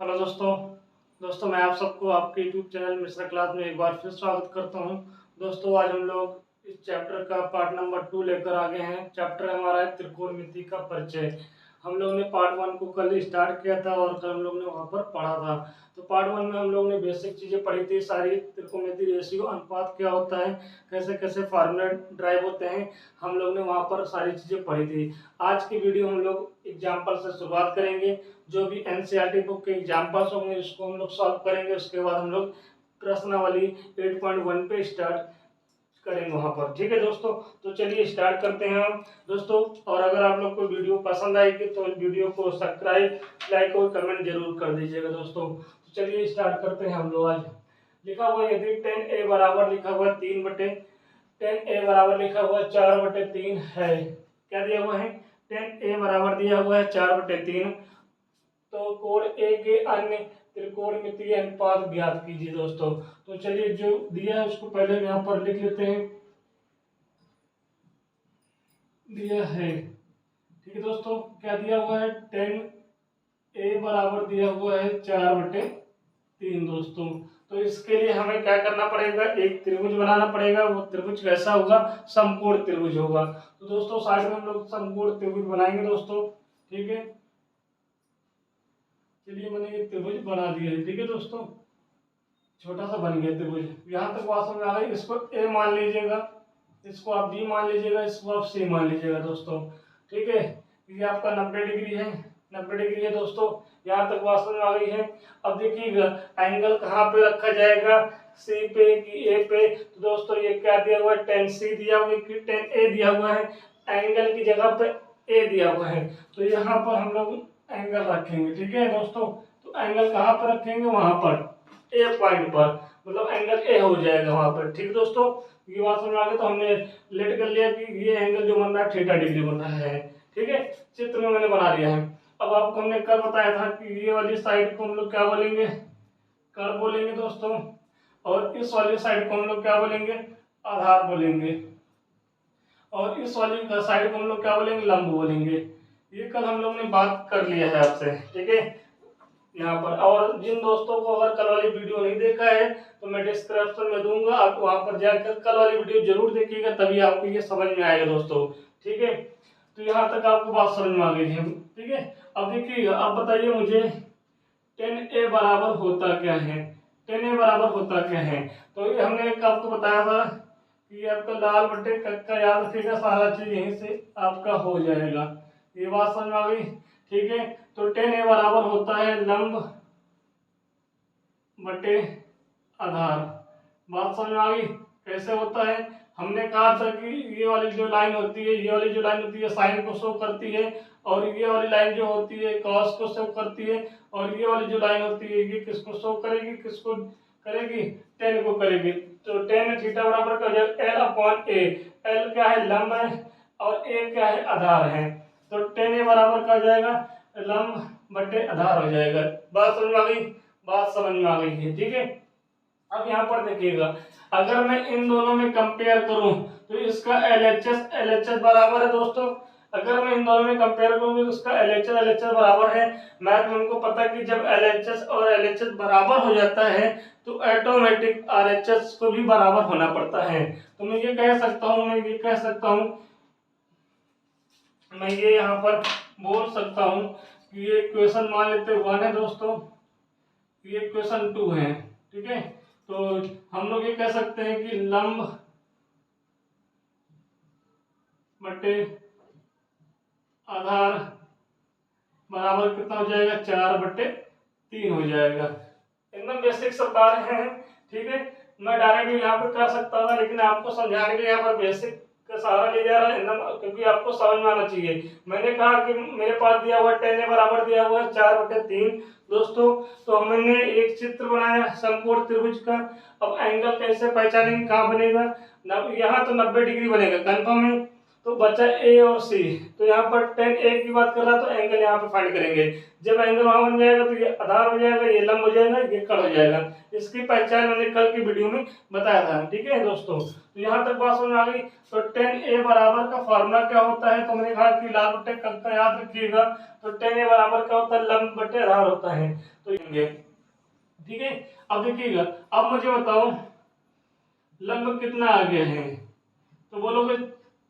Hello दोस्तों मैं आप सबको आपके यूट्यूब चैनल मिश्रा क्लास में एक बार फिर स्वागत करता हूं। दोस्तों आज हम लोग इस चैप्टर का पार्ट नंबर 2 लेकर आ गए हैं। चैप्टर हमारा है त्रिकोणमिति का परिचय। हम लोग ने पार्ट 1 को कल स्टार्ट किया था और कल हम लोग ने वहां पर पढ़ा था। तो पार्ट 1 में हम लोग ने बेसिक चीज़ें पढ़ी थी सारी। त्रिकोणमिति रेशियो, अनुपात क्या होता है, कैसे कैसे फार्मूला ड्राइव होते हैं, हम लोग ने वहाँ पर सारी चीज़ें पढ़ी थी। आज की वीडियो हम लोग एग्जाम्पल से शुरुआत करेंगे। जो भी एनसीईआरटी बुक के एग्जाम्पल्स होंगे उसको हम लोग सॉल्व करेंगे। उसके बाद हम लोग प्रश्नावली 8.1 पे स्टार्ट करेंगे वहां पर। ठीक है दोस्तों, तो चलिए स्टार्ट करते हैं हम दोस्तों। और अगर आप लोग को वीडियो पसंद आएगी तो वीडियो को सब्सक्राइब, लाइक और कमेंट जरूर कर दीजिएगा दोस्तों। तो चलिए स्टार्ट करते हैं हम लोग। आज लिखा हुआ यदि 10a बराबर लिखा हुआ 10a बराबर लिखा हुआ 4/3 है। क्या दिया हुआ है? 10a बराबर दिया हुआ है 4/3। तो कोण ए के अन्य त्रिकोणमितीय अनुपात ज्ञात कीजिए दोस्तों। तो चलिए जो दिया है उसको पहले यहाँ पर लिख लेते हैं। दिया है, ठीक है दोस्तों, क्या दिया हुआ है? 10a बराबर दिया हुआ है 4/3 दोस्तों। तो इसके लिए हमें क्या करना पड़ेगा? एक त्रिभुज बनाना पड़ेगा। वो त्रिभुज कैसा होगा? समकोण त्रिभुज होगा। तो दोस्तों साइड में हम लोग समकोण त्रिभुज बनाएंगे दोस्तों। ठीक है, चलिए मैंने ये त्रिभुज बना दिया है। ठीक है दोस्तों, छोटा सा बन गया त्रिभुज। यहाँ तक बात समझ आ गई। इसको ए मान लीजिएगा, इसको आप बी मान लीजिएगा, इसको आप सी मान लीजिएगा दोस्तों। ठीक है, ये आपका 90 डिग्री है, 90 डिग्री है दोस्तों। यहाँ तक बात समझ आ गई है। अब देखिएगा एंगल कहाँ पे रखा जाएगा, सी पे कि ए पे? तो दोस्तों ये क्या दिया हुआ है? 10c दिया हुआ है कि 10a दिया हुआ है। एंगल की जगह पे ए दिया हुआ है, तो यहाँ पर हम लोग एंगल रखेंगे। ठीक है दोस्तों, तो एंगल कहाँ पर रखेंगे? वहां पर ए पॉइंट पर, मतलब एंगल ए हो जाएगा वहां पर। ठीक दोस्तों, ये बात समझ आ गई। तो हमने लेट कर लिया कि ये एंगल जो बन रहा है थीटा डिग्री बन रहा है। ठीक है, चित्र में मैंने बना दिया है। अब आपको हमने कल बताया था कि ये वाली साइड को हम लोग क्या बोलेंगे? कर्व बोलेंगे दोस्तों। और इस वाली साइड को हम लोग क्या बोलेंगे? आधार बोलेंगे। और इस वाली साइड को हम लोग क्या बोलेंगे? लंब बोलेंगे। ये कल हम लोग ने बात कर लिया है आपसे। ठीक है, यहाँ पर। और जिन दोस्तों को अगर कल वाली वीडियो नहीं देखा है तो मैं डिस्क्रिप्शन में दूंगा, आप वहां पर जाकर कल वाली वीडियो जरूर देखिएगा, तभी आपको ये समझ में आएगा दोस्तों। ठीक है, तो यहाँ तक आपको बात समझ में आ गई है। ठीक है, अब देखिएगा, आप बताइए मुझे 10a बराबर होता क्या है? 10a बराबर होता क्या है? तो ये हमने एक आपको बताया था कि आपका लाल बट्टे का याद रखिएगा, सारा चीज यहीं से आपका हो जाएगा। ये बात समझ में आ गई। ठीक है, तो 10a बराबर होता है लंब बटे आधार। बात समझ में आ गई कैसे होता है? हमने कहा था कि ये वाली जो लाइन होती है, ये वाली जो लाइन होती है साइन को शो करती है, और ये वाली लाइन जो होती है कॉस को शो करती है, और ये वाली जो लाइन होती है ये किसको शो करेगी? किसको करेगी? टेन को करेगी। तो टेन थीटा बराबर का हो जाएगा एल अपॉन ए। एल क्या है? लंब है, और ए क्या है? आधार है। तो 10a बराबर का हो जाएगा लंब बटे आधार हो जाएगा। बात समझ में आ गई? बात समझ में आ गई है। ठीक है, अब यहाँ पर देखिएगा, अगर मैं इन दोनों में कंपेयर करूं तो इसका LHS बराबर है दोस्तों। अगर मैं इन दोनों में कंपेयर करूं तो इसका LHS बराबर है। मैथ में हमको पता है कि जब LHS और LHS बराबर हो जाता है तो ऑटोमेटिक RHS को भी बराबर होना पड़ता है। तो मैं ये कह सकता हूँ मैं ये यहाँ पर बोल सकता हूँ कि ये इक्वेशन मान लेते 1 है दोस्तों, ये इक्वेशन 2 है। ठीक है, तो हम लोग ये कह सकते हैं कि लंब बटे आधार बराबर कितना हो जाएगा? 4/3 हो जाएगा। एकदम बेसिक सब बात है। ठीक है, मैं डायरेक्ट यहाँ पर कर सकता था, लेकिन आपको समझाने के लिए यहाँ पर बेसिक का सहारा ले जा रहा है एकदम, क्योंकि आपको समझ में आना चाहिए। मैंने कहा कि मेरे पास दिया हुआ 10a बराबर दिया हुआ है 4/3 दोस्तों। तो हमने एक चित्र बनाया समकोण त्रिभुज का। अब एंगल कैसे पहचानेंगे, कहाँ बनेगा? यहाँ तो 90 डिग्री बनेगा, कंफर्म है। तो बचा ए और सी। तो यहाँ पर tan ए की बात कर रहा है तो एंगल यहाँ पे फाइंड करेंगे। जब एंगल वहां बन जाएगा तो ये आधार हो जाएगा, ये लंब हो जाएगा, ये कड़ हो जाएगा। इसकी पहचान मैंने कल की वीडियो में बताया था, ठीक है दोस्तों। तो यहाँ तक बात समझ आ गई। तो tan ए बराबर का फॉर्मूला क्या होता है, तो मैंने कहा कि लाल बटे कल का याद रखिएगा। तो tan ए बराबर क्या होता है, लंब बटे आधार होता है। तो ये ठीक है। अब देखिएगा, अब मुझे बताओ लंब कितना आ गया है, तो बोलोगे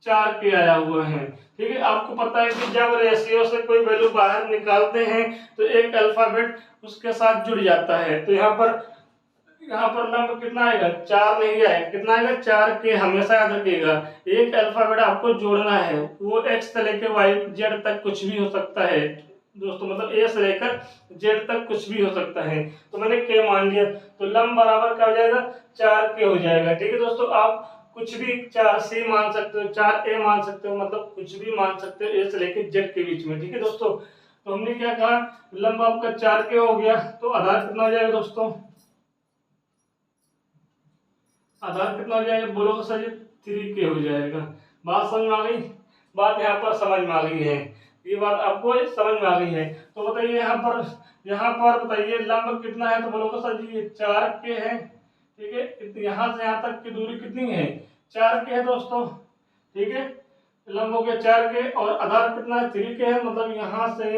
4 के आया हुआ है। ठीक है, आपको पता है कि जब रेशियो से कोई वैल्यू बाहर निकालते हैं तो एक अल्फाबेट उसके साथ जुड़ जाता है। तो यहाँ पर लंब कितना आएगा, 4 नहीं आएगा, कितना आएगा 4 के। हमेशा याद रखिएगा एक अल्फाबेट आपको जोड़ना है, वो एक्स से लेकर वाई जेड तक कुछ भी हो सकता है दोस्तों, मतलब ए से लेकर जेड तक कुछ भी हो सकता है। तो मैंने के मान लिया, तो लंब बराबर क्या हो जाएगा, 4 के हो जाएगा। ठीक है दोस्तों, आप कुछ भी 4 सी मान सकते हो, 4 ए मान सकते हो, मतलब कुछ भी मान सकते हो ए से लेकर जेड के बीच में। ठीक है दोस्तों, तो हमने क्या कहा, लंब आपका 4 के हो गया। तो आधार कितना हो जाएगा दोस्तों, आधार कितना हो जाएगा, बोलोगे सर 3 के हो जाएगा। बात समझ में आ गई, बात यहाँ पर समझ में आ गई है, ये बात आपको समझ में आ गई है। तो बताइए यहाँ पर बताइए लंब कितना है, तो बोलोगे सर जी 4 के है। ठीक है, यहाँ से यहाँ तक की दूरी कितनी है, 4 के है दोस्तों। ठीक है, लंब हो गया 4 के और आधार कितना है, 3 के है, मतलब यहाँ से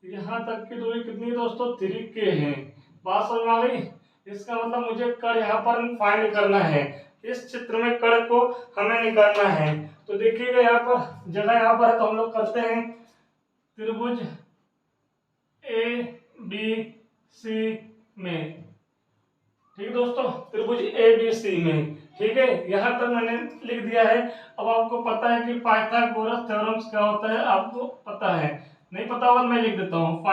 यहाँ तक की दूरी कितनी है दोस्तों, 3 के है। बात समझ में आ गई। इसका मतलब मुझे कड़ यहाँ पर फाइंड करना है, इस चित्र में कड़ को हमें निकालना है। तो देखिएगा यहाँ पर जगह यहाँ पर है, तो हम लोग करते हैं त्रिभुज ए बी सी में। ठीक है दोस्तों, त्रिभुज ए बी सी में। ठीक है, यहाँ तक मैंने लिख दिया है। अब आपको पता है कि पाइथागोरस थ्योरम क्या होता है, आपको पता है, नहीं पता होगा मैं लिख देता हूँ,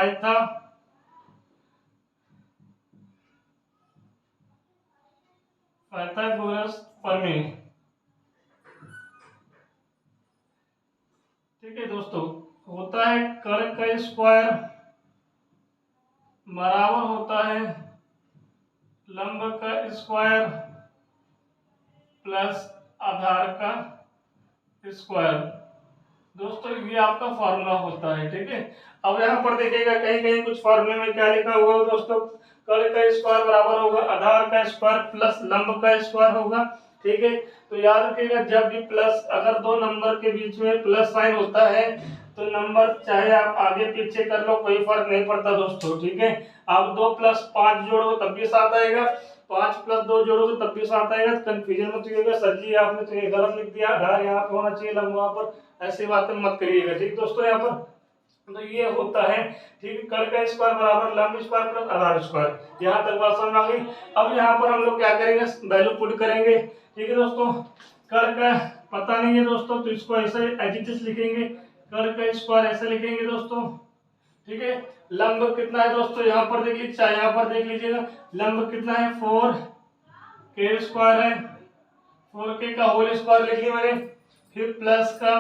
पाइथागोरस प्रमेय। ठीक है दोस्तों, होता है कड़ का स्क्वायर बराबर होता है लंब का स्क्वायर प्लस आधार का स्क्वायर। दोस्तों ये आपका फॉर्मूला होता है। ठीक है, अब यहाँ पर देखिएगा कहीं कहीं कुछ फॉर्मूले में क्या लिखा हुआ है दोस्तों, कड़ का स्क्वायर बराबर होगा आधार का स्क्वायर प्लस लंब का स्क्वायर होगा। ठीक है, तो याद रखिएगा जब भी प्लस, अगर दो नंबर के बीच में प्लस साइन होता है तो नंबर चाहे आप आगे पीछे कर लो कोई फर्क नहीं पड़ता दोस्तों। ठीक है, आप 2 + 5 जोड़ो तब भी 7 आएगा, 5 + 2 जोड़ोगे तब भी 7 आएगा। तो कंफ्यूजन मत होइएगा सर जी आपने तो ये गलत लिख दिया, आधार यहाँ पे होना चाहिए लंब वहां पर, ऐसी बातें मत करिएगा। ठीक दोस्तों, यहाँ पर तो ये होता है। ठीक है, कड़ का स्क्वायर बराबर लंब स्क्वायर प्लस आधार स्क्वायर। यहाँ तक बात समझ आ गई। अब यहाँ पर हम लोग क्या करेंगे, वैल्यू पुट करेंगे। ठीक है दोस्तों, कड़ का पता नहीं है दोस्तों, तो इसको ऐसे एज इट इज लिखेंगे, कड़ का स्क्वायर ऐसे लिखेंगे दोस्तों। ठीक है, लंब कितना है दोस्तों, यहाँ पर देख लीजिए, यहाँ पर देख लीजिएगा लंब कितना है, 4 के स्क्वायर है, 4 के का होल स्क्वायर लिख लिया मैंने। फिर प्लस का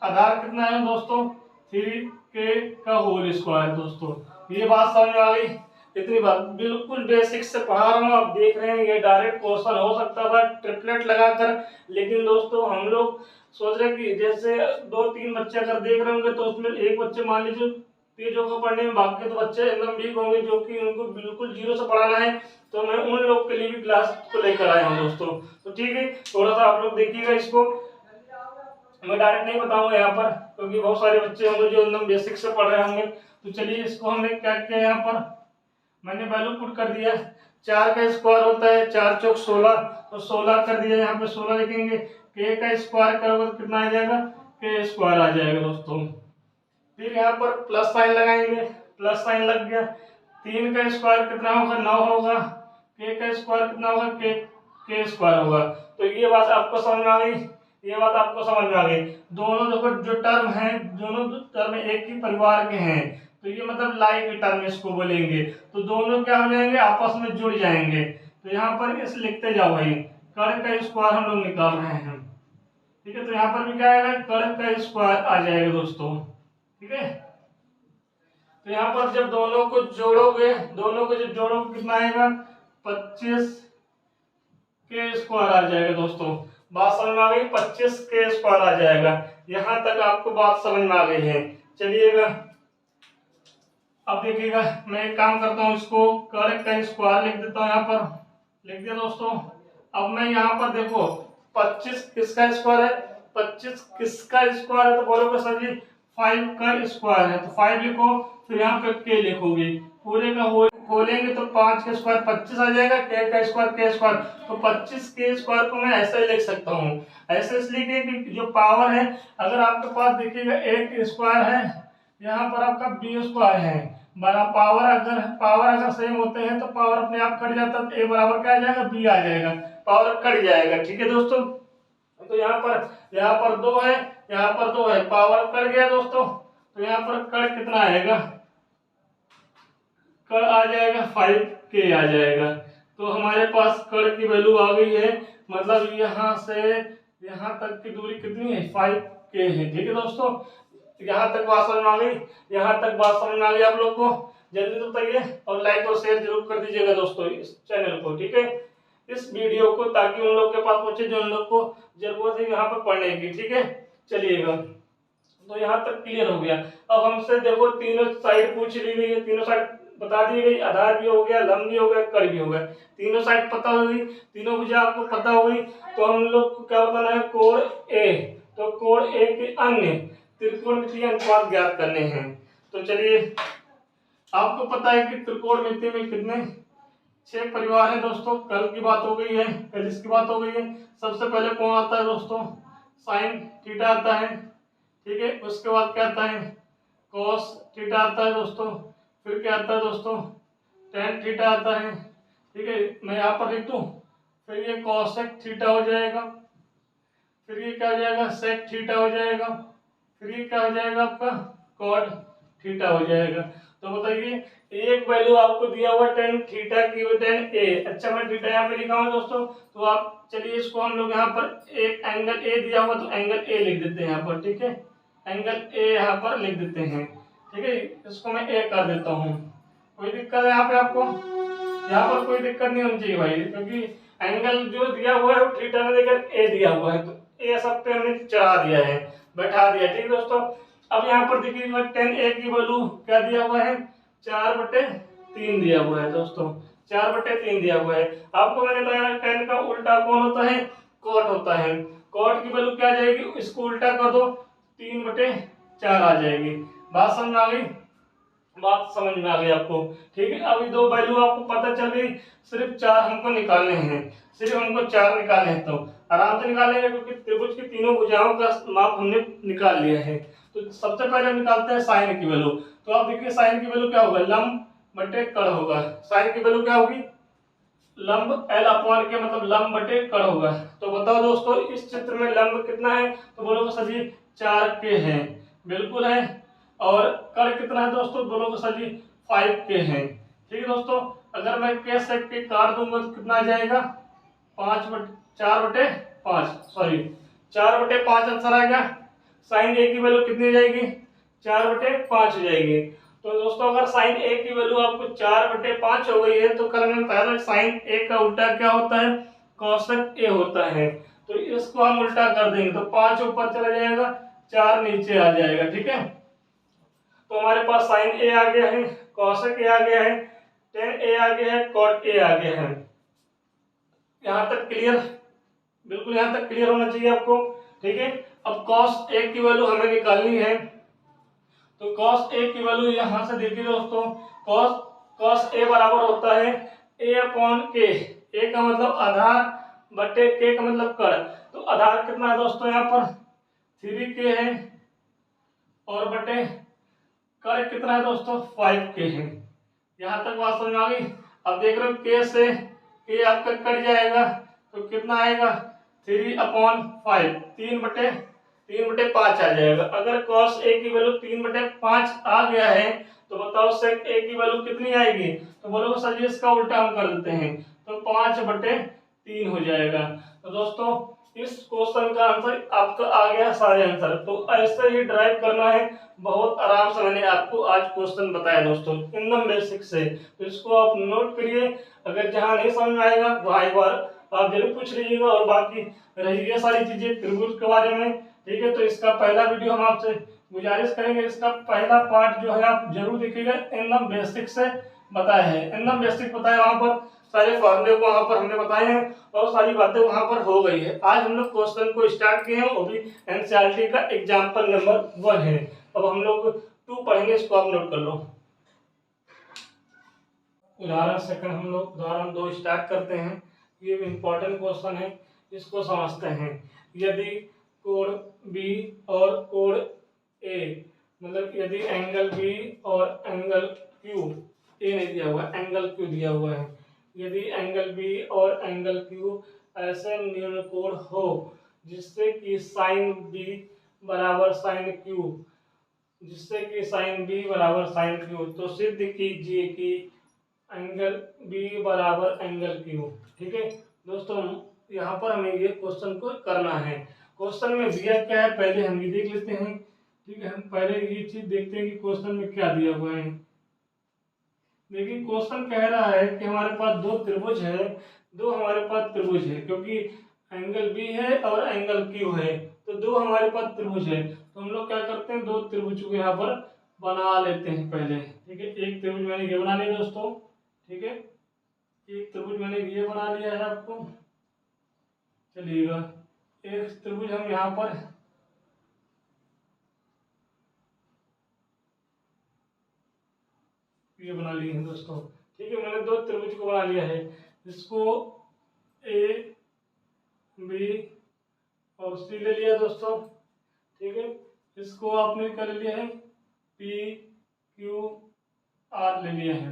आधार कितना है दोस्तों, 3 के का होल स्क्वायर। दोस्तों ये बात समझ में आ गई, इतनी बात बिल्कुल बेसिक से पढ़ा रहा हूँ, आप देख रहे हैं ये डायरेक्ट क्वेश्चन हो सकता था ट्रिपलेट लगाकर, लेकिन दोस्तों हम लोग सोच रहे हैं कि जैसे 2-3 बच्चे अगर देख रहे होंगे तो उसमें एक बच्चे मान लीजिए तेज होगा पढ़ने में, बाकी तो बच्चे एकदम वीक होंगे जो कि उनको बिल्कुल जीरो से पढ़ाना है। तो मैं उन लोग के लिए भी क्लास को लेकर आया हूँ दोस्तों। तो ठीक है, थोड़ा सा आप लोग देखिएगा इसको, मैं डायरेक्ट नहीं बताऊंगा यहाँ पर क्योंकि बहुत सारे बच्चे होंगे जो एकदम बेसिक से पढ़ रहे होंगे। तो चलिए इसको हमने क्या किया, यहाँ पर मैंने वैल्यू पुट कर दिया। 4 का स्क्वायर होता है 4 चौक 16, तो 16 कर दिया, यहाँ पे 16 लिखेंगे। के का स्क्वायर करोगे तो कितना आ जाएगा, के स्क्वायर आ जाएगा दोस्तों। फिर यहाँ पर प्लस साइन लगाएंगे, प्लस साइन लग गया। 3 का स्क्वायर कितना होगा, 9 होगा। के का स्क्वायर कितना होगा, के स्क्वायर होगा। तो ये बात आपको समझ में आ गई, ये बात आपको समझ में आ गई। दोनों देखो जो टर्म है, दोनों टर्म एक ही परिवार के हैं, तो ये मतलब लाइक टर्म इसको बोलेंगे। तो दोनों क्या हो जाएंगे, आपस में जुड़ जाएंगे। तो यहाँ पर इस लिखते जाओ भाई, कड़ का स्क्वायर हम लोग निकाल रहे हैं। ठीक है, तो यहाँ पर भी क्या आएगा, कड़ का स्क्वायर आ जाएगा दोस्तों। ठीक है, तो यहाँ पर जब दोनों को जोड़ोगे, दोनों को जब जोड़ोगे कितना आएगा, 25 के स्क्वायर आ जाएगा दोस्तों। बात समझ में आ गई, 25k² आ जाएगा। यहाँ तक आपको बात समझ में आ गई है। चलिएगा अब देखिएगा, मैं एक काम करता हूँ, इसको कर का स्क्वायर लिख देता हूँ, यहाँ पर लिख दिया दोस्तों। अब मैं यहाँ पर देखो 25 किसका स्क्वायर है, 25 किसका स्क्वायर है, तो बोलोगे सर जी 5 का स्क्वायर है, तो 5 लिखो, फिर यहाँ पे k लिखोगे, पूरे का खोलेंगे तो 5 का स्क्वायर 25 आ जाएगा, k का स्क्वायर k स्क्वायर, तो 25k² को मैं ऐसे लिख सकता हूँ। ऐसे इसलिए कि जो पावर है, अगर आपके पास देखिएगा एक स्क्वायर है, यहाँ पर आपका b² है, बड़ा पावर अगर सेम होते हैं तो पावर अपने आप कट जाता है, तो a बराबर क्या आ जाएगा, b आ जाएगा, पावर कट जाएगा। ठीक है दोस्तों, तो यहाँ पर 2 है, यहाँ पर 2 है, पावर कट गया दोस्तों, तो यहाँ पर कट कितना आएगा, कट आ जाएगा 5k आ जाएगा। तो हमारे पास कट की वैल्यू आ गई है, मतलब यहाँ से यहाँ तक की दूरी कितनी है, 5k है। ठीक है दोस्तों, यहाँ तक बात समझ में आ गई, यहाँ तक बात समझ में आ गई आप लोग को। जल्दी से बताइए और लाइक और शेयर जरूर कर दीजिएगा दोस्तों इस चैनल को, ठीक है, इस वीडियो को, ताकि उन लोग के पास पहुंचे जो उन लोग को जरूरत है यहाँ पर पढ़ने की। ठीक है, चलिएगा, तो यहाँ तक क्लियर हो गया। अब हमसे देखो तीनों साइड पूछ ली गई है, तीनों साइड बता दी गई, आधार भी हो गया, लंब भी हो गया, कड़ भी हो गया, तीनों साइड पता हो गई, तीनों भुजा आपको पता हो गई। तो हम लोग को क्या बताना है, कोण ए, तो कोण ए के अन्य त्रिकोणमितीय अनुपात ज्ञात करने हैं। तो चलिए, आपको पता है कि त्रिकोणमिति में कितने 6 परिवार है दोस्तों। कल की बात हो गई है, कल इसकी बात हो गई है। सबसे पहले कौन आता है दोस्तों, साइन थीटा आता है, ठीक है, उसके बाद क्या आता है, कॉस थीटा आता है दोस्तों, फिर क्या आता है दोस्तों, टेन थीटा आता है। ठीक है, मैं यहाँ पर लिख दूं, फिर ये कॉसेक थीटा हो जाएगा, फिर ये क्या हो जाएगा, सेक थीटा हो जाएगा, फिर ये क्या हो जाएगा आपका, कॉट थीटा हो जाएगा। तो बताइए, एक वैल्यू आपको दिया हुआ टेन थीटा की, टेन ए, अच्छा मैं थीटा यहाँ पे लिखा हूँ दोस्तों, तो आप चलिए इसको हम लोग यहाँ पर एक एंगल ए दिया हुआ, तो एंगल ए लिख देते हैं यहाँ पर। ठीक है, एंगल ए यहाँ पर लिख देते हैं। ठीक है, इसको मैं ए कर देता हूँ। कोई दिक्कत है यहाँ पे आपको, यहाँ पर कोई दिक्कत नहीं होनी चाहिए भाई, क्योंकि एंगल जो दिया हुआ है वो थीटा ने देकर ए दिया हुआ है, तो ए सब पे हमने चढ़ा दिया है, बैठा दिया। ठीक है दोस्तों, अब यहाँ पर देखिए टेन ए की वैल्यू क्या दिया हुआ है, 4/3 दिया हुआ है दोस्तों, 4/3 दिया हुआ है। आपको मैंने बताया टेन का उल्टा कौन होता है, कॉट होता है। कॉट की वैल्यू क्या आ जाएगी, इसको उल्टा कर दो, 3/4 आ जाएगी। बात समझ में आ गई, बात समझ में आ गई आपको। ठीक है, अभी 2 वैल्यू आपको पता चल गई, सिर्फ 4 हमको निकालने हैं, सिर्फ हमको 4 निकालने हैं, तो आराम से निकालेंगे, क्योंकि त्रिभुज की तीनों भुजाओं का माप हमने निकाल लिया है। तो सबसे पहले हम निकालते हैं साइन की वैल्यू। तो आप देखिए साइन की वैल्यू क्या होगा, लंब बटे कड़ होगा। साइन की वैल्यू क्या होगी, लंब L/K, मतलब लंब बटे कड़ होगा। तो बताओ दोस्तों, इस चित्र में लंब कितना है, तो बोलोगे सर जी 4k है, बिल्कुल है। और कड़ कितना है दोस्तों, बोलोगे सर जी 5k है। ठीक है दोस्तों, अगर मैं k से k काट दूंगा तो कितना आ जाएगा, 4/5, सॉरी 4/5 आंसर आएगा। साइन ए की वैल्यू कितनी हो जाएगी, 4/5 हो जाएगी। तो दोस्तों, अगर साइन ए की वैल्यू आपको 4/5 हो गई है, तो कल मैंने बताया साइन ए का उल्टा क्या होता है, कॉसेक ए होता है। तो इसको हम उल्टा कर देंगे, तो 5 ऊपर चला जाएगा, 4 नीचे आ जाएगा। ठीक है, तो हमारे पास साइन ए आ गया है, कॉसेक ए आ गया है, टेन ए आ गया है, कॉट ए आ गया है। यहाँ तक क्लियर, बिल्कुल यहाँ तक क्लियर होना चाहिए आपको। ठीक है, अब कॉस ए की वैल्यू हमें निकालनी है, तो कॉस ए की वैल्यू यहां से देखिए दोस्तों, कॉस ए बराबर होता है A/K। ए का मतलब आधार बटे k का मतलब कड़। तो आधार कितना है दोस्तों, यहाँ पर 3k है, और बटे कड़ कितना है दोस्तों, 5k है। यहाँ तक बात समझ आ गई। अब देख रहे हो k से k आपका कट जाएगा, तो कितना आएगा, 3/5, 3/5 आ जाएगा। अगर cos a की वैल्यू 3/5 आ गया है, तो बताओ sec a की वैल्यू कितनी आएगी, तो बोलो सर जी इसका उल्टा हम कर देते हैं, तो 5/3 हो जाएगा। तो दोस्तों, इस क्वेश्चन का आंसर आपका आ गया, सारे आंसर। तो ऐसे ही ड्राइव करना है, बहुत आराम से मैंने आपको आज क्वेश्चन बताया दोस्तों, एकदम बेसिक से। तो इसको आप नोट करिए, अगर जहां नहीं समझ में आएगा वहां एक बार आप जरूर पूछ लीजिएगा। और बाकी रही ये सारी चीजें त्रिभुज के बारे में, ठीक है, तो इसका पहला वीडियो हम आपसे गुजारिश करेंगे, इसका पहला पार्ट जो है आप जरूर देखिएगा। एकदम बेसिक से बताया है, एकदम बेसिक बताया, वहां पर सारे फॉर्मूले को वहां पर हमने बताए हैं और सारी बातें वहां पर हो गई है। आज हम लोग क्वेश्चन को स्टार्ट किए हैं, वो भी एनसीईआरटी का एग्जाम्पल नंबर 1 है। अब हम लोग 2 पढ़ेंगे, इसको आप नोट कर लो। उदाहरण सेकंड हम लोग उदाहरण 2 स्टार्ट करते हैं। ये इम्पोर्टेंट क्वेश्चन है, इसको समझते हैं। यदि कोण बी और कोण ए, मतलब यदि एंगल बी और एंगल क्यू, ए नहीं दिया हुआ, एंगल क्यू दिया हुआ है, यदि एंगल बी और एंगल क्यू ऐसे न्यून कोण हो जिससे कि साइन बी बराबर साइन क्यू, जिससे कि साइन बी बराबर साइन क्यू, तो सिद्ध कीजिए कि एंगल बी बराबर एंगल क्यू। ठीक है दोस्तों, यहाँ पर हमें ये क्वेश्चन को करना है। क्वेश्चन में दिया क्या है पहले हम ये देख लेते हैं। ठीक है, हम पहले ये चीज देखते हैं कि क्वेश्चन में क्या दिया हुआ है। देखिए क्वेश्चन कह रहा है कि हमारे पास 2 त्रिभुज है, 2 हमारे पास त्रिभुज है, क्योंकि एंगल बी है और एंगल क्यू है, तो 2 हमारे पास त्रिभुज है। तो हम लोग क्या करते हैं, 2 त्रिभुज को यहाँ पर बना लेते हैं पहले। ठीक है, एक त्रिभुज मैंने ये बना लिया दोस्तों। ठीक है, एक त्रिभुज मैंने ये बना लिया है आपको, चलिएगा। एक त्रिभुज हम यहाँ पर ये बना लिए हैं दोस्तों। ठीक है, मैंने 2 त्रिभुज को बना लिया है, इसको ए बी और सी ले लिया दोस्तों। ठीक है, इसको आपने कर लिया है पी क्यू आर ले लिया है।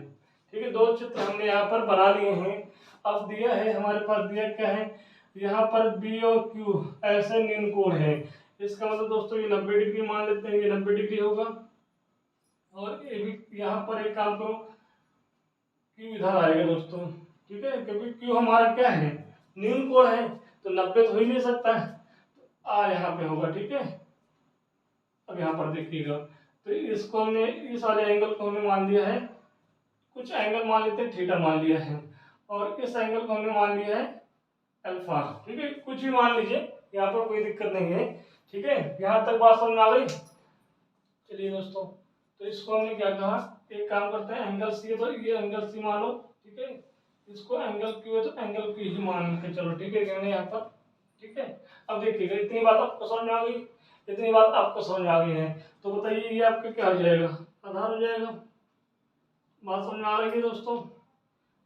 ठीक है, 2 चित्र हमने यहाँ पर बना लिए हैं। अब दिया है हमारे पास, दिया क्या है, यहाँ पर बी और क्यू ऐसे न्यून कोण है। इसका मतलब दोस्तों ये 90 डिग्री मान लेते हैं, ये 90 डिग्री होगा। और ये भी यहाँ पर एक काम करो, क्यू इधर आएगा दोस्तों। ठीक है, क्योंकि क्यू हमारा क्या है, न्यून कोण है, तो 90 तो हो ही नहीं सकता है, तो आर यहाँ पे होगा। ठीक है, अब यहाँ पर देखिएगा, तो इसको हमने, इस वाले एंगल को हमने मान दिया है, कुछ एंगल मान लेते हैं, थीटा मान लिया है, और इस एंगल को हमने मान लिया है अल्फा। ठीक है, कुछ भी मान लीजिए, यहाँ पर कोई दिक्कत नहीं है। ठीक है, यहाँ तक बात समझ में आ गई। चलिए दोस्तों, तो इसको हमने क्या कहा, एक काम करते हैं, एंगल सी है तो ये एंगल सी मानो। ठीक है, इसको एंगल क्यू है तो एंगल क्यू ही मान के चलो। ठीक है, कहने यहाँ पर। ठीक है, अब देखिएगा, इतनी बात आपको समझ में आ गई, इतनी बात आपको समझ में आ गई है, तो बताइए ये आपका क्या हो जाएगा, आधार हो जाएगा। बात समझ में आ रही है दोस्तों।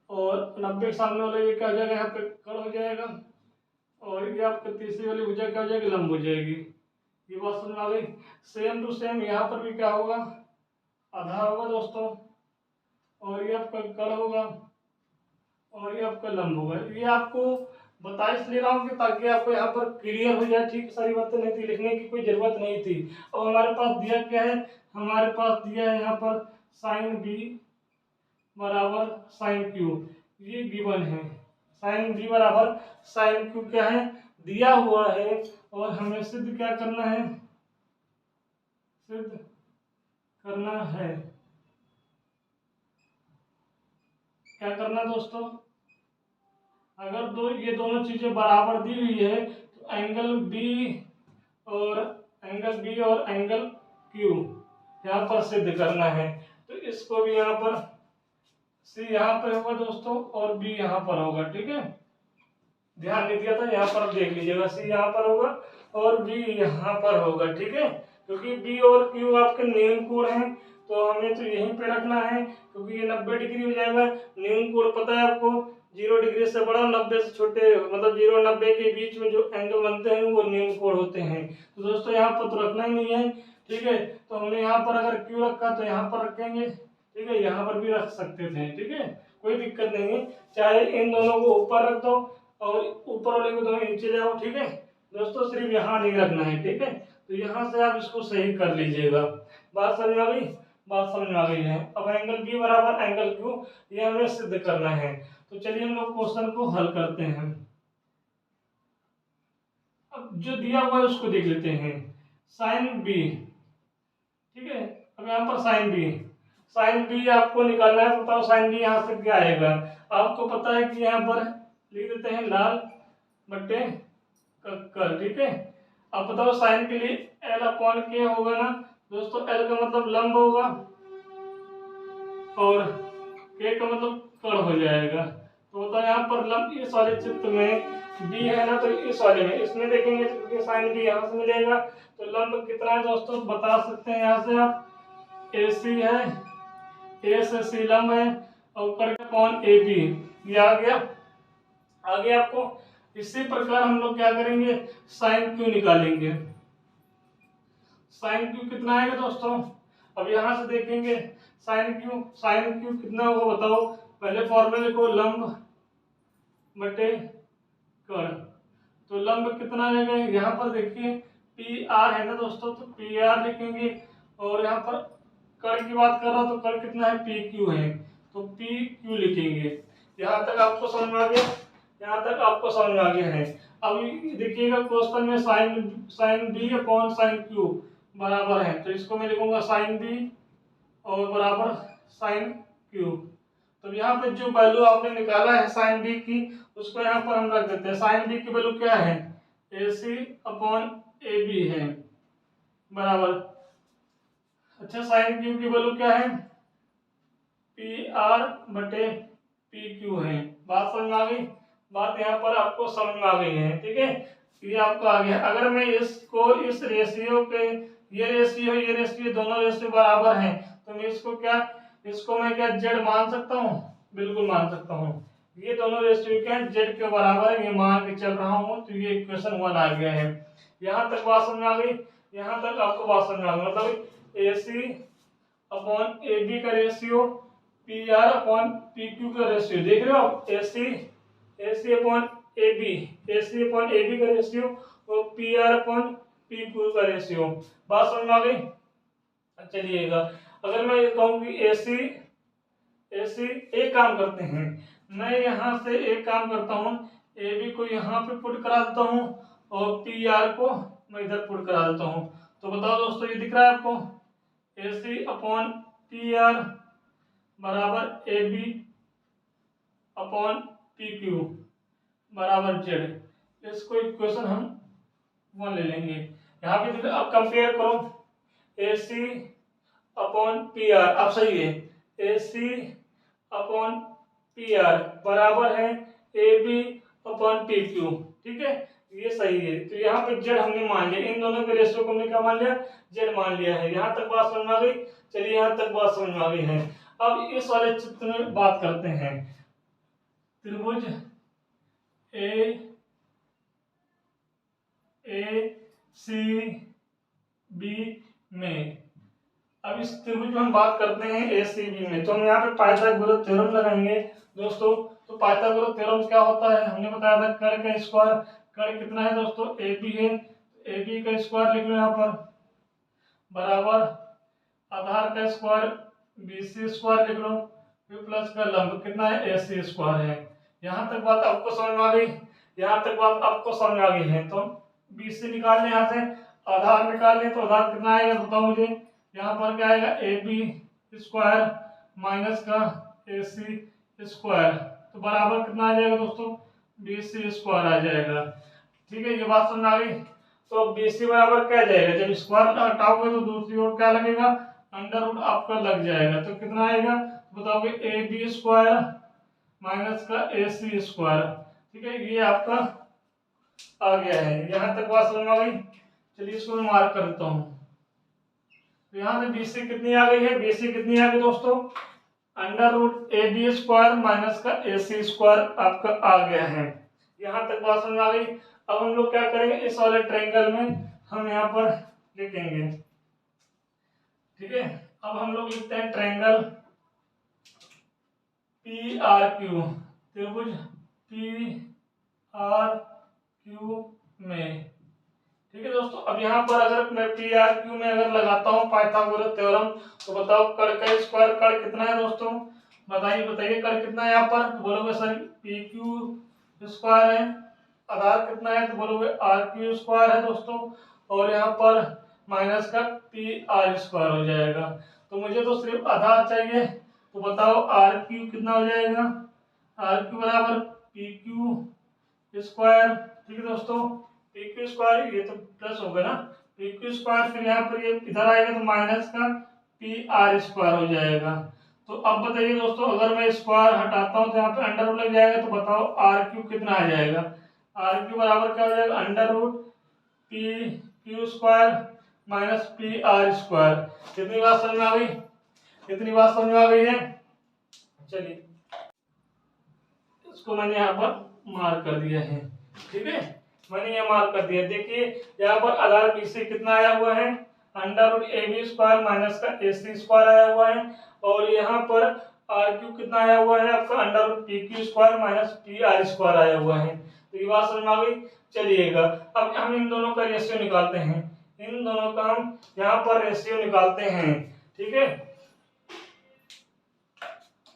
और 90 के सामने वाला ये क्या हो जाएगा, यहाँ पे कड़ हो जाएगा, और ये आपका तीसरी वाली भुजा क्या हो जाएगी, लंब हो जाएगी। ये बात समझ में आ गई। सेम टू सेम यहाँ पर भी क्या होगा, आधार होगा दोस्तों, और ये आपका कड़ होगा, और ये आपका लंब होगा। ये आपको बता इसलिए रहा हूँ कि ताकि आपको यहाँ पर क्लियर हो जाए। ठीक, सारी बातें नहीं थी, लिखने की कोई जरूरत नहीं थी। और हमारे पास दिया क्या है, हमारे पास दिया है यहाँ पर साइन बी बराबर साइन क्यू, ये गिवन है। साइन बी बराबर साइन क्यू क्या है, दिया हुआ है, और हमें सिद्ध क्या करना है, सिद्ध करना है। क्या करना दोस्तों, अगर ये दोनों चीजें बराबर दी हुई है तो एंगल बी और एंगल क्यू यहाँ पर सिद्ध करना है। तो इसको भी यहाँ पर सी यहाँ पर होगा दोस्तों, और बी यहाँ पर होगा। ठीक है, ध्यान नहीं दिया था, यहाँ पर देख लीजिएगा, सी यहाँ पर होगा और बी यहाँ पर होगा। ठीक है, क्योंकि बी और क्यू आपके न्यून कोण हैं, तो हमें तो यहीं पे रखना है, क्योंकि ये 90 डिग्री हो जाएगा। न्यून कोण पता है आपको, 0 डिग्री से बड़ा, 90 से छोटे, मतलब 0 और 90 के बीच में जो एंगल बनते हैं वो न्यून कोण होते हैं। तो दोस्तों यहाँ पर तो रखना ही नहीं है। ठीक है, तो हमने यहाँ पर अगर क्यू रखा तो यहाँ पर रखेंगे। ठीक है, यहाँ पर भी रख सकते थे। ठीक है, कोई दिक्कत नहीं है, चाहे इन दोनों को ऊपर रख दो और ऊपर वाले को दोनों नीचे ले आओ। ठीक है दोस्तों, सिर्फ यहाँ नहीं रखना है। ठीक है, तो यहाँ से आप इसको सही कर लीजिएगा। बात समझ आ गई, बात समझ में आ गई है। अब एंगल बी बराबर एंगल क्यू, ये हमें सिद्ध करना है। तो चलिए हम लोग क्वेश्चन को हल करते हैं। अब जो दिया हुआ है उसको देख लेते हैं, साइन बी। ठीक है, अब यहाँ पर साइन बी आपको निकालना है। बताओ साइन बी यहाँ से क्या आएगा, आपको पता है कि यहाँ पर लिख देते हैं लाल बट्टे कक्कर। ठीक है, अब बताओ साइन के लिए एल अपॉन के होगा ना दोस्तों। एल का मतलब लंब होगा और के का मतलब कड़ हो जाएगा। तो बताओ यहाँ पर लंब इस वाले चित्र में बी है ना, तो इस वाले में इसमें देखेंगे तो साइन बी यहाँ से मिलेगा। तो लंब कितना है दोस्तों बता सकते हैं यहाँ से आप, ए सी है, ए से सी लंब है और कड़ कौन ए बी, ये आ गया। आगे आपको इसी प्रकार हम लोग क्या करेंगे, साइन क्यू निकालेंगे। साइन क्यू कितना आएगा दोस्तों, अब यहां से देखेंगे साइन क्यू कितना होगा बताओ। पहले फॉर्मूले को लंब बटे कड़, तो लंब कितना आएगा यहाँ पर देखिए पी आर है ना दोस्तों, तो पी आर लिखेंगे। और यहाँ पर कड़ की बात कर रहा हूं तो कड़ कितना है, पी क्यू है, तो पी क्यू लिखेंगे। यहाँ तक आपको समझ में आ गया, यहाँ तक आपको समझ में आ गया है। अब देखिएगा क्वेश्चन में sine B upon sine Q बराबर है, तो इसको मैं लिखूंगा साइन बी और बराबर साइन क्यू। तो यहाँ पे जो वैल्यू आपने निकाला है साइन बी की, उसको यहाँ पर हम रख देते हैं। साइन बी की वैल्यू क्या है, A C upon A B है बराबर। अच्छा, साइन क्यू की वैल्यू क्या है, पी आर बटे पी क्यू है। बात समझ में आ गई, बात यहाँ पर आपको समझ में आ गई है। ठीक है, ये आपको आ गया। अगर मैं इसको इस रेशियो के, ये रेशियो दोनों रेशियो बराबर हैं, तो मैं इसको मैं क्या जेड मान सकता हूँ, बिल्कुल मान सकता हूँ। ये दोनों रेशियो क्या है, जेड के बराबर है, ये मान के चल रहा हूँ, तो ये इक्वेशन 1 आ गया है। यहाँ तक बात समझ में आ गई, यहाँ तक आपको बात समझ में आ गई। मतलब ए सी अपॉन ए बी का ratio, P R upon P Q का रेशियो, देख रहे हो आप, ए सी अपॉन ए बी का रेशियो और P R upon P Q का रेशियो। बात समझ में आ गई। चलिएगा, अगर मैं ये कहूँ कि ए सी, एक काम करते हैं, मैं यहाँ से एक काम करता हूँ, ए बी को यहाँ पे पुट करा देता हूँ और पी आर को मैं इधर पुट करा देता हूँ। तो बताओ दोस्तों, ये दिख रहा है आपको, A C upon P R बराबर A B upon P Q बराबर जेड। इसको इक्वेशन हम 1 ले लेंगे। यहाँ पे अब कंपेयर करो, A C upon P R, अब सही है, A C upon P R बराबर है A B upon P Q. ठीक है, ये सही है। तो यहाँ पे जेड हमने मान लिया, इन दोनों के रेशियो को हमने क्या मान लिया, जेड मान लिया है। यहाँ तक बात समझ में आ गई। चलिए, यहाँ तक बात समझ में आ गई है। अब इस वाले चित्र में बात करते हैं, त्रिभुज ए सी बी में, अब इस त्रिभुज में हम बात करते हैं ए सी बी में, तो हम यहाँ पे पाइथागोरस थ्योरम लगाएंगे दोस्तों। तो पाइथागोरस थ्योरम क्या होता है, हमने बताया था कड़ का स्क्वायर, कड़ कितना है दोस्तों, ए बी है, ए बी का स्क्वायर लिख लो यहाँ पर बराबर आधार का स्क्वायर बी सी स्क्वायर लिख लो, फिर प्लस का लंब कितना है, ए सी स्क्वायर है। यहाँ तक बात आपको समझ में आ गई, यहाँ तक बात आपको समझ में आ गई है। तो बी सी निकालने, यहाँ से आधार निकालने, तो आधार कितना आएगा बताओ मुझे। यहाँ पर क्या आएगा, ए बी स्क्वायर माइनस का ए सी स्क्वायर, तो बराबर कितना आ जाएगा दोस्तों, बी सी स्क्वायर आ जाएगा। ठीक है, ये बात समझ आ गई। तो बी सी बराबर क्या जाएगा, जब स्क्वायर हटाओगे तो दूसरी ओर क्या लगेगा, अंडर रूट आपका लग जाएगा, तो कितना आएगा बताओगे, ए बी स्क्वायर माइनस का ए सी स्क्वायर। ठीक है, ये आपका आ गया है। यहाँ तक बात समझ में आ गई। चलिए, इसको मैं मार्क कर देता हूँ। तो यहाँ से बी सी कितनी आ गई है, बी सी कितनी आ गई दोस्तों, under root A B square minus का ए सी स्क्वायर आपका आ गया है। यहाँ तक बात समझ आ गई। अब हम लोग क्या करेंगे, इस वाले ट्रायंगल में हम यहाँ पर लिखेंगे। ठीक है, अब हम लोग लिखते हैं ट्रायंगल पी आर क्यू, त्रिभुज पी आर क्यू में। ठीक है दोस्तों, अब यहाँ पर अगर मैं पी आर क्यू में अगर लगाता हूँ पाइथागोरस थ्योरम, तो बताओ कड़ का स्क्वायर, कड़ कितना है दोस्तों, बताइए कड़ कितना है यहाँ पर, तो बोलोगे सर पी क्यू स्क्वायर है। आधार कितना है, तो बोलोगे आर क्यू स्क्वायर है दोस्तों, और यहाँ पर माइनस का पी आर स्क्वायर हो जाएगा। तो मुझे तो सिर्फ आधार चाहिए, तो बताओ आर क्यू कितना हो जाएगा, आर क्यू बराबर पी क्यू स्क्वायर, ठीक है दोस्तों, पी क्यू स्क्वायर, ये तो प्लस हो गया ना, पी क्यू स्क्वायर, फिर यहाँ पर ये इधर आएगा तो माइनस का पी आर स्क्वायर हो जाएगा। तो अब बताइए दोस्तों, अगर मैं स्क्वायर हटाता हूँ तो यहाँ पे अंडर रूट लग जाएगा, तो बताओ आर क्यू कितना आ जाएगा। आर क्यू बराबर क्या हो जाएगा, under root P Q square minus P R square. कितनी बात समझ में आ गई, कितनी बात समझ में आ गई है। चलिए इसको मैंने यहाँ पर मार्क कर दिया है, ठीक है, मैंने ये मार्क कर दिया। देखिए यहाँ पर आधार बी से कितना आया हुआ है, under root A B square minus का ए सी स्क्वायर आया हुआ है, और यहाँ पर आर क्यू कितना आया हुआ है आपका, under root P Q square minus P R square आया हुआ है। तो ये बात समझ में आ गई। चलिएगा अब हम इन दोनों का रेशियो निकालते हैं, इन दोनों का हम यहाँ पर रेशियो निकालते हैं, ठीक है।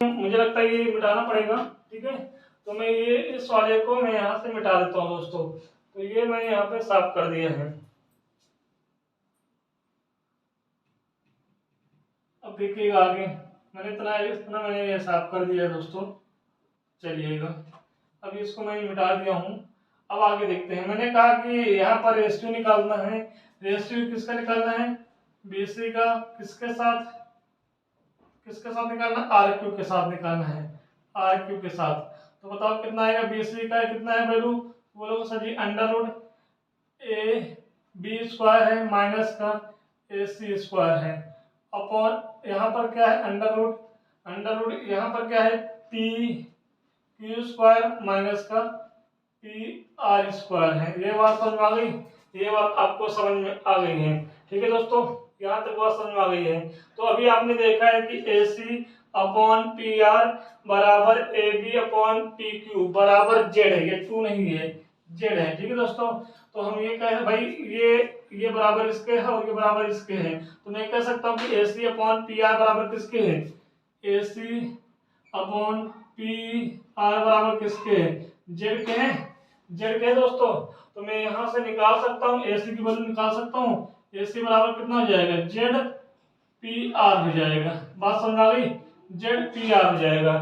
मुझे लगता है ये मिटाना पड़ेगा, ठीक है, तो मैं ये इस वाले को मैं यहाँ से मिटा देता हूँ दोस्तों। तो ये मैंने यहाँ पे साफ कर दिया है। अब देखिएगा आगे, मैंने इतना मैंने ये साफ कर दिया है दोस्तों। चलिएगा अब इसको मैं मिटा दिया हूँ। अब आगे देखते हैं, मैंने कहा कि यहाँ पर रेशियो निकालना है। रेशियो किसका निकालना है, बीसी का, किसके साथ, किसके साथ निकालना, आर क्यू के साथ निकालना है, आर क्यू के साथ। तो बताओ कितना आएगा, बीसी का कितना है वैल्यू, बोलो सर जी, under root A B square है माइनस का ए सी स्क्वायर है, अपॉन यहाँ पर क्या है, अंडर रूट यहाँ पर क्या है, पी क्यू स्क्वायर माइनस का पी आर स्क्वायर है। ये बात समझ में आ गई, ये बात आपको समझ में आ गई है, ठीक है दोस्तों, यहाँ तक बात समझ में आ गई है। तो अभी आपने देखा है कि A C upon P R बराबर A B upon P Q बराबर जेड है, ये टू नहीं है, जेड है, ठीक है दोस्तों। तो हम ये कह भाई ये बराबर इसके है और ये बराबर इसके है, तो मैं कह सकता हूँ कि A C upon P R बराबर किसके है, A C upon P R बराबर किसके है, जेड के हैं, जेड के है दोस्तों। तो मैं यहाँ से निकाल सकता हूँ, ए सी की वैल्यू निकाल सकता हूँ, ए सी बराबर कितना हो जाएगा, जेड पी आर हो जाएगा। बात समझ आ गई, जेड पी आर हो जाएगा।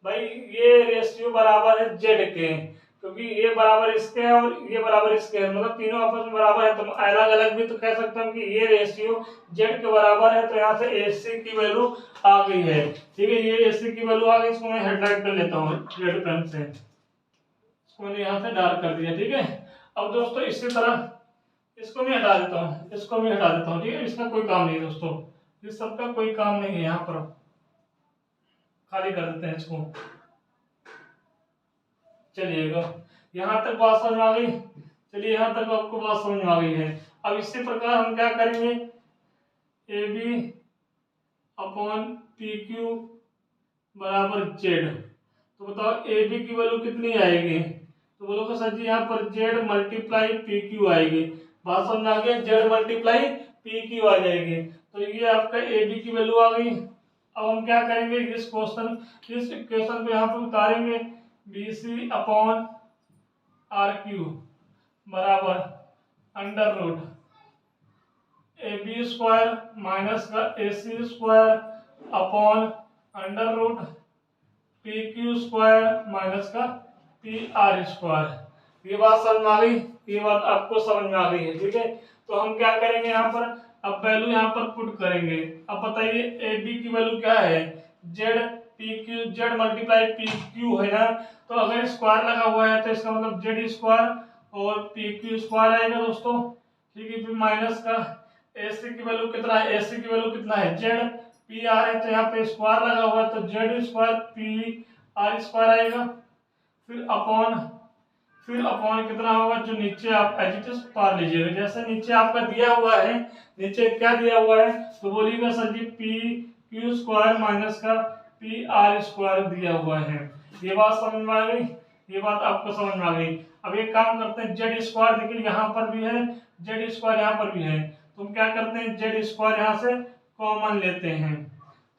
भाई ये रेशियो बराबर है जेड के, क्योंकि ये बराबर इसके है और ये बराबर इसके है, मतलब तीनों आपस में बराबर है। तो अलग अलग भी तो कह सकता हूँ कि ये रेशियो जेड के बराबर है, तो यहाँ से ए सी की वैल्यू आ गई है, ठीक है, ये ए सी की वैल्यू आ गई। इसको मैं हेडलाइट कर लेता हूँ रेड पेन से, इसको मैंने यहाँ से डार्क कर दिया, ठीक है। अब दोस्तों इसी तरह इसको भी हटा देता हूँ, इसको भी हटा देता हूँ, ठीक है, इसका कोई काम नहीं दोस्तों, इस सबका कोई काम नहीं है, यहाँ पर खाली कर देते हैं इसको। चलिएगा यहाँ तक बात समझ में आ गई, चलिए यहाँ तक आपको बात समझ में आ गई है। अब इसी प्रकार हम क्या करेंगे, A B upon P Q बराबर जेड। तो बताओ ए बी की वैल्यू कितनी आएगी, तो बोलोगे सर जी यहाँ पर जेड मल्टीप्लाई पी क्यू आएगी। बात समझ में आ गई, जेड मल्टीप्लाई पी क्यू आ जाएगी, तो ये आपका ए बी की वैल्यू आ गई। अब हम क्या करेंगे, इस इक्वेशन को यहाँ पर उतारेंगे, B C upon R Q बराबर under root A B square minus का A C square upon under root P Q square minus का पी आर स्क्वायर। ये बात समझ में आ गई, ये बात आपको समझ में आ गई है, ठीक है। तो हम क्या करेंगे यहाँ पर, अब वैल्यू यहाँ पर पुट करेंगे। अब बताइए ए बी की वैल्यू क्या है, Z P Q, Z multiply P Q है ना, तो अगर स्क्वायर लगा हुआ है तो इसका मतलब जेड स्क्वायर और पी क्यू स्क्वायर आएगा दोस्तों, ठीक है। फिर माइनस का ए सी की वैल्यू कितना है, ए सी की वैल्यू कितना है, जेड पी आर है, तो यहाँ पे स्क्वायर लगा हुआ है तो Z square P R square आएगा। फिर अपॉन कितना होगा, जो नीचे आप एज इट इज पार लीजिएगा, जैसे नीचे आपका दिया हुआ है, नीचे क्या दिया हुआ है, तो बोलिएगा सर जी पी क्यू स्क्वायर माइनस का पी आर स्क्वायर दिया हुआ है। ये बात समझ में आ गई, ये बात आपको समझ में आ गई। अब एक काम करते हैं, जेड स्क्वायर देखिए यहाँ पर भी है, जेड स्क्वायर यहाँ पर भी है, तो हम क्या करते हैं, जेड स्क्वायर यहाँ से कॉमन लेते हैं,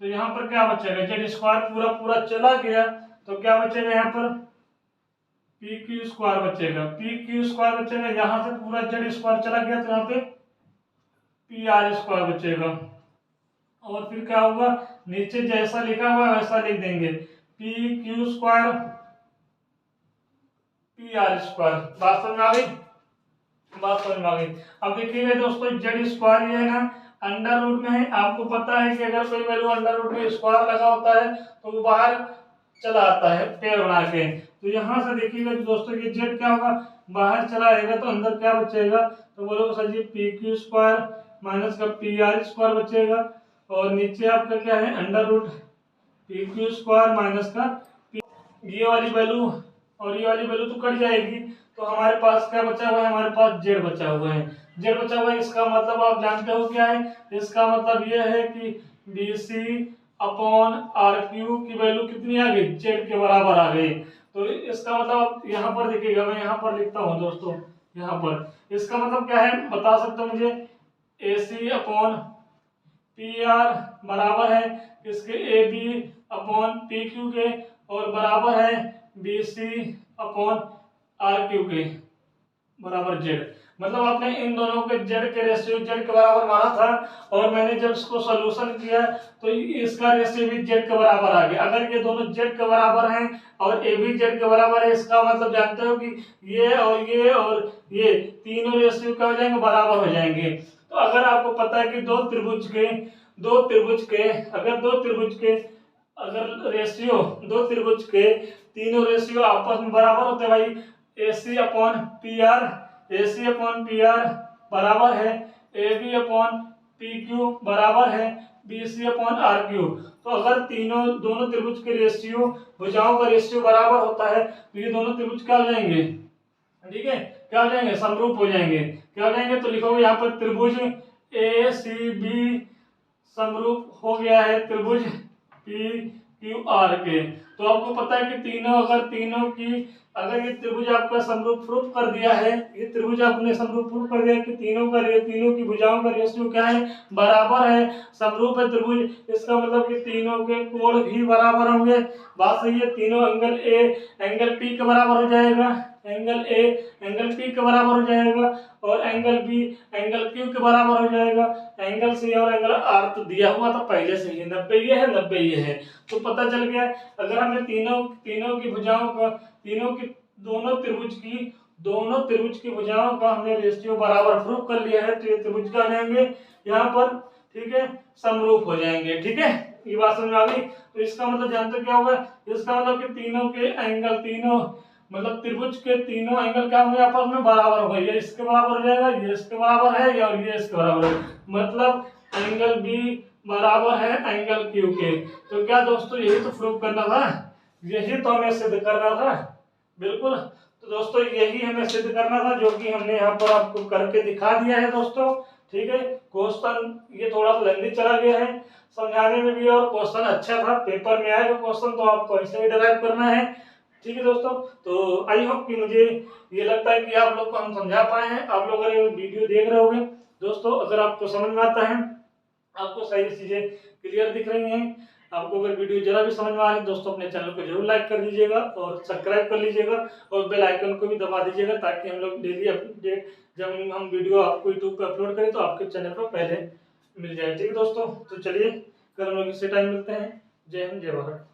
तो यहाँ पर क्या बचेगा, जेड स्क्वायर पूरा पूरा चला गया, तो क्या बचेगा यहाँ पर पी क्यू स्क्वायर बचेगा, पी क्यू स्क्वायर बचेगा, यहाँ से पूरा जेड स्क्वायर चला गया तो यहाँ पे पी आर स्क्वायर बचेगा। और फिर क्या होगा, नीचे जैसा लिखा हुआ है वैसा लिख देंगे, P Q square P R square. बात समझ में आ गई, बात समझ में आ गई। अब देखिए दोस्तों जेड स्क्वायर ये है ना अंडर रूट में है, आपको पता है कि अगर कोई वैल्यू अंडर रूट में स्क्वायर लगा होता है तो वो बाहर चला आता है पेड़ बना के। तो यहाँ से देखिएगा दोस्तों ये जेड क्या होगा, बाहर चला आएगा तो अंदर क्या बचेगा, तो बोलोगे सर जी पी क्यू स्क्वायर माइनस का पी आर स्क्वायर बचेगा, और नीचे आपका क्या है under root P Q square minus का ये वाली वैल्यू और ये वाली वैल्यू तो कट जाएगी। तो हमारे पास क्या बचा हुआ है, हमारे पास जेड बचा हुआ है। जेड बचा हुआ है इसका मतलब आप जानते हो क्या है, इसका मतलब ये है कि B C upon R Q की वैल्यू कितनी आ गई, जेड के बराबर आ गई। तो इसका मतलब यहाँ पर देखिएगा, मैं यहाँ पर लिखता हूँ दोस्तों, यहाँ पर इसका मतलब क्या है बता सकते हो मुझे, A C upon P R बराबर है इसके A B upon P Q के, और बराबर है B C upon R Q के बराबर जेड। मतलब आपने इन दोनों के जेड के रेशियो जेड के बराबर माना था, और मैंने जब इसको सॉल्यूशन किया तो इसका रेशियो भी जेड के बराबर आ गया। अगर ये दोनों जेड के बराबर हैं और ए भी जेड के बराबर है, इसका मतलब जानते हो कि ये और ये तीनों रेशियो क्या हो जाएंगे, बराबर हो जाएंगे। तो अगर आपको पता है कि दो त्रिभुज के दो त्रिभुज के तीनों रेशियो आपस में बराबर होते हैं भाई, AC अपॉन पी आर बराबर है AB अपॉन पी क्यू बराबर है BC अपॉन आर क्यू। तो अगर दोनों त्रिभुज के रेशियो भुजाओं का रेशियो बराबर होता है तो ये दोनों त्रिभुज क्या हो जाएंगे, ठीक है, क्या हो जाएंगे, समरूप हो जाएंगे। क्या हो जाएंगे, तो लिखोगे यहाँ पर त्रिभुज ACB समरूप हो गया है त्रिभुज PQR के। तो आपको पता है कि अगर ये त्रिभुज आपका समरूप प्रूफ कर दिया है, ये त्रिभुज आपने समरूप प्रूफ कर दिया कि तीनों की भुजाओं का रेशियो क्या है, बराबर है, समरूप है त्रिभुज। इसका मतलब कि तीनों के कोण भी बराबर होंगे। बात सही है, तीनों एंगल ए एंगल पी के बराबर हो जाएगा, एंगल ए एंगल पी के बराबर हो जाएगा, और एंगल बी एंगल क्यू के बराबर हो जाएगा। एंगल सी और एंगल आर तो दिया हुआ था पहले से ही, 90 ये है 90 ये है, तो पता चल गया। अगर हमें तीनों की भुजाओं का दोनों त्रिभुज की भुजाओं का हमने रेशियो बराबर प्रूफ कर लिया है, तो ये त्रिभुज क्या जाएंगे यहाँ पर, ठीक है, समरूप हो जाएंगे। ठीक है, ये बात समझ आ गई। तो इसका मतलब जानते क्या होगा, इसका मतलब कि त्रिभुज के तीनों एंगल क्या होंगे, आपस में बराबर होगा। ये इसके बराबर हो जाएगा, ये इसके बराबर है, और ये इसके बराबर है, मतलब एंगल बी बराबर है एंगल क्यू के। तो क्या दोस्तों यही तो प्रूव करना था, यही तो हमें सिद्ध करना था, बिल्कुल। तो दोस्तों यही हमें सिद्ध करना था, जो कि हमने यहाँ पर आपको करके दिखा दिया है दोस्तों। ठीक है, क्वेश्चन ये थोड़ा सा लेंदी चला गया है समझाने में भी, और क्वेश्चन अच्छा था, पेपर में आएगा क्वेश्चन तो आपको ऐसे ही डिराइव करना है। ठीक है दोस्तों, तो आई होप कि मुझे ये लगता है कि आप लोग को हम समझा पाए हैं। आप लोग अगर वीडियो देख रहे होंगे दोस्तों, अगर आपको समझ में आता है, आपको सारी चीजें क्लियर दिख रही हैं, आपको अगर वीडियो जरा भी समझ में आ रही है दोस्तों, अपने चैनल को जरूर लाइक कर दीजिएगा और सब्सक्राइब कर लीजिएगा, और बेल आइकन को भी दबा दीजिएगा, ताकि हम लोग डेली अपडेट जब हम वीडियो आपको यूट्यूब पर अपलोड करें तो आपके चैनल पर पहले मिल जाए। ठीक है दोस्तों, तो चलिए कल हम लोग इसी टाइम मिलते हैं। जय हिंद, जय भारत।